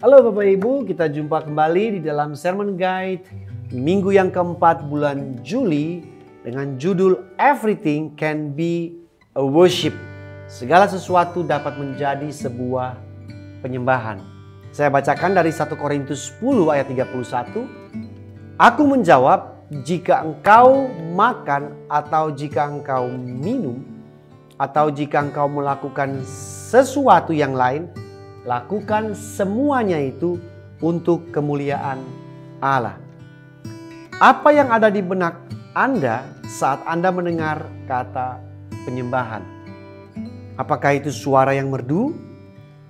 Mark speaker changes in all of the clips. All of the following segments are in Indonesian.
Speaker 1: Halo Bapak Ibu, kita jumpa kembali di dalam Sermon Guide minggu yang keempat bulan Juli dengan judul Everything Can Be a Worship. Segala sesuatu dapat menjadi sebuah penyembahan. Saya bacakan dari 1 Korintus 10 ayat 31. Aku menjawab, jika engkau makan atau jika engkau minum atau jika engkau melakukan sesuatu yang lain, lakukan semuanya itu untuk kemuliaan Allah. Apa yang ada di benak Anda saat Anda mendengar kata penyembahan? Apakah itu suara yang merdu,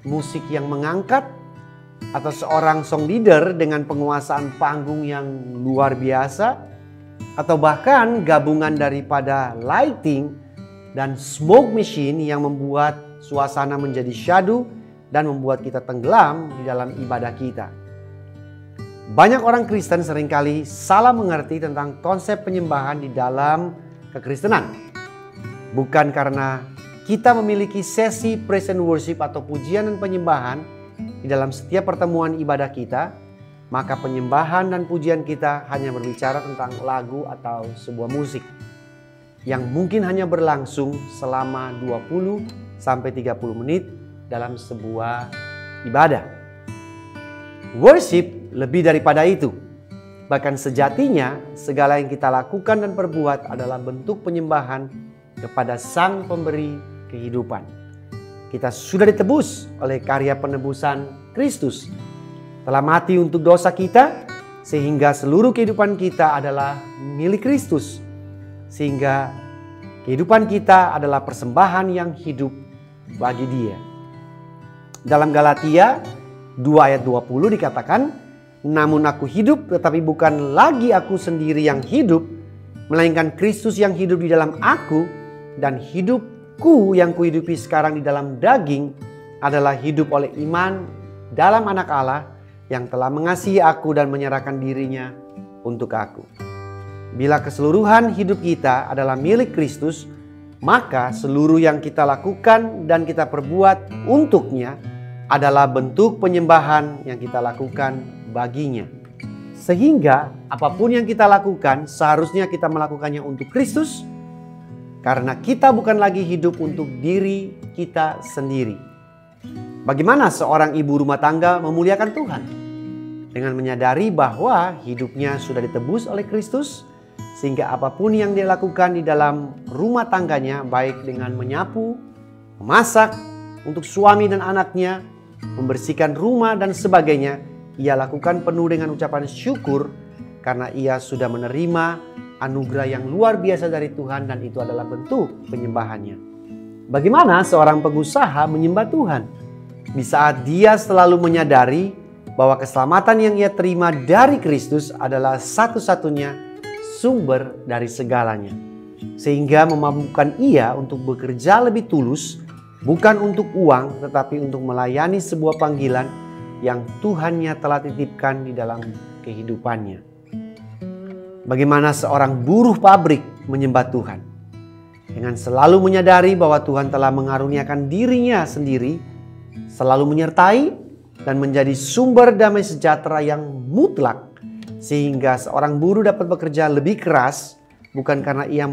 Speaker 1: musik yang mengangkat, atau seorang song leader dengan penguasaan panggung yang luar biasa, atau bahkan gabungan daripada lighting dan smoke machine yang membuat suasana menjadi syahdu dan membuat kita tenggelam di dalam ibadah kita. Banyak orang Kristen seringkali salah mengerti tentang konsep penyembahan di dalam kekristenan. Bukan karena kita memiliki sesi praise and worship atau pujian dan penyembahan di dalam setiap pertemuan ibadah kita, maka penyembahan dan pujian kita hanya berbicara tentang lagu atau sebuah musik yang mungkin hanya berlangsung selama 20-30 menit dalam sebuah ibadah. Worship lebih daripada itu. Bahkan sejatinya segala yang kita lakukan dan perbuat adalah bentuk penyembahan kepada Sang Pemberi kehidupan. Kita sudah ditebus oleh karya penebusan Kristus. Telah mati untuk dosa kita sehingga seluruh kehidupan kita adalah milik Kristus. Sehingga kehidupan kita adalah persembahan yang hidup bagi Dia. Dalam Galatia 2 ayat 20 dikatakan, namun aku hidup tetapi bukan lagi aku sendiri yang hidup, melainkan Kristus yang hidup di dalam aku, dan hidupku yang kuhidupi sekarang di dalam daging adalah hidup oleh iman dalam Anak Allah yang telah mengasihi aku dan menyerahkan dirinya untuk aku. Bila keseluruhan hidup kita adalah milik Kristus, maka seluruh yang kita lakukan dan kita perbuat untuknya adalah bentuk penyembahan yang kita lakukan baginya. Sehingga apapun yang kita lakukan seharusnya kita melakukannya untuk Kristus, karena kita bukan lagi hidup untuk diri kita sendiri. Bagaimana seorang ibu rumah tangga memuliakan Tuhan? Dengan menyadari bahwa hidupnya sudah ditebus oleh Kristus, sehingga apapun yang dia lakukan di dalam rumah tangganya, baik dengan menyapu, memasak untuk suami dan anaknya, membersihkan rumah dan sebagainya, ia lakukan penuh dengan ucapan syukur karena ia sudah menerima anugerah yang luar biasa dari Tuhan, dan itu adalah bentuk penyembahannya. Bagaimana seorang pengusaha menyembah Tuhan? Di saat dia selalu menyadari bahwa keselamatan yang ia terima dari Kristus adalah satu-satunya sumber dari segalanya. Sehingga memampukan ia untuk bekerja lebih tulus, bukan untuk uang, tetapi untuk melayani sebuah panggilan yang Tuhannya telah titipkan di dalam kehidupannya. Bagaimana seorang buruh pabrik menyembah Tuhan? Dengan selalu menyadari bahwa Tuhan telah mengaruniakan dirinya sendiri, selalu menyertai dan menjadi sumber damai sejahtera yang mutlak, sehingga seorang buruh dapat bekerja lebih keras, bukan karena ia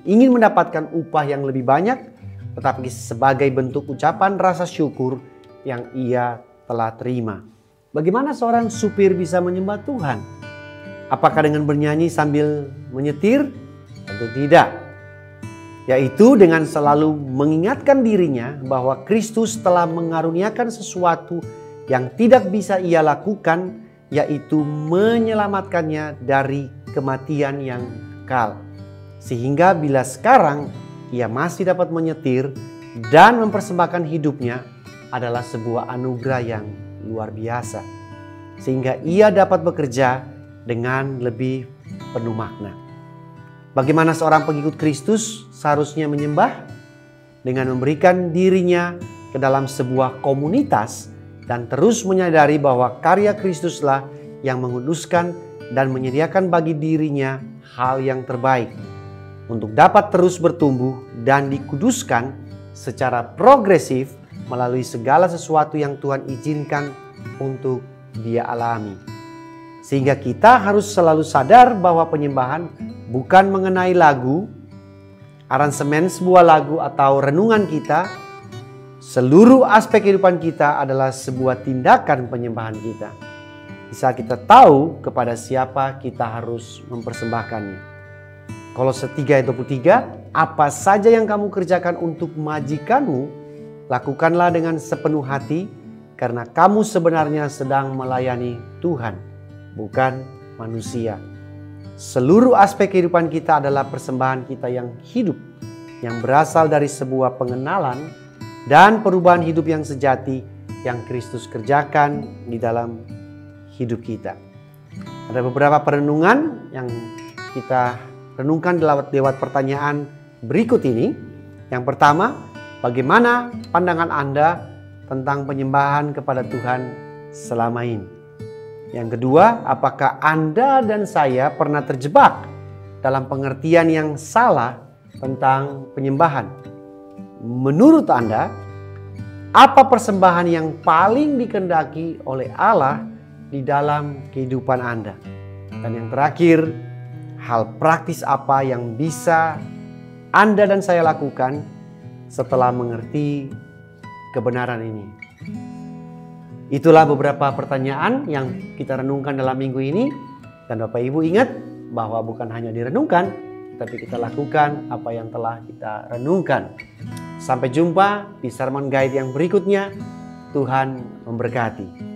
Speaker 1: ingin mendapatkan upah yang lebih banyak, tetapi sebagai bentuk ucapan rasa syukur yang ia telah terima. Bagaimana seorang supir bisa menyembah Tuhan? Apakah dengan bernyanyi sambil menyetir? Tentu tidak. Yaitu dengan selalu mengingatkan dirinya bahwa Kristus telah mengaruniakan sesuatu yang tidak bisa ia lakukan, yaitu menyelamatkannya dari kematian yang kekal. Sehingga bila sekarang ia masih dapat menyetir dan mempersembahkan hidupnya adalah sebuah anugerah yang luar biasa. Sehingga ia dapat bekerja dengan lebih penuh makna. Bagaimana seorang pengikut Kristus seharusnya menyembah? Dengan memberikan dirinya ke dalam sebuah komunitas dan terus menyadari bahwa karya Kristuslah yang menguduskan dan menyediakan bagi dirinya hal yang terbaik untuk dapat terus bertumbuh dan dikuduskan secara progresif melalui segala sesuatu yang Tuhan izinkan untuk dia alami. Sehingga kita harus selalu sadar bahwa penyembahan bukan mengenai lagu, aransemen sebuah lagu atau renungan kita. Seluruh aspek kehidupan kita adalah sebuah tindakan penyembahan kita. Di saat kita tahu kepada siapa kita harus mempersembahkannya. Kolose 3:23, apa saja yang kamu kerjakan untuk majikanmu, lakukanlah dengan sepenuh hati, karena kamu sebenarnya sedang melayani Tuhan, bukan manusia. Seluruh aspek kehidupan kita adalah persembahan kita yang hidup, yang berasal dari sebuah pengenalan dan perubahan hidup yang sejati yang Kristus kerjakan di dalam hidup kita. Ada beberapa perenungan yang kita renungkan lewat pertanyaan berikut ini. Yang pertama, bagaimana pandangan Anda tentang penyembahan kepada Tuhan selama ini? Yang kedua, apakah Anda dan saya pernah terjebak dalam pengertian yang salah tentang penyembahan? Menurut Anda, apa persembahan yang paling dikehendaki oleh Allah di dalam kehidupan Anda? Dan yang terakhir, hal praktis apa yang bisa Anda dan saya lakukan setelah mengerti kebenaran ini? Itulah beberapa pertanyaan yang kita renungkan dalam minggu ini. Dan Bapak Ibu ingat bahwa bukan hanya direnungkan, tapi kita lakukan apa yang telah kita renungkan. Sampai jumpa di sermon guide yang berikutnya. Tuhan memberkati.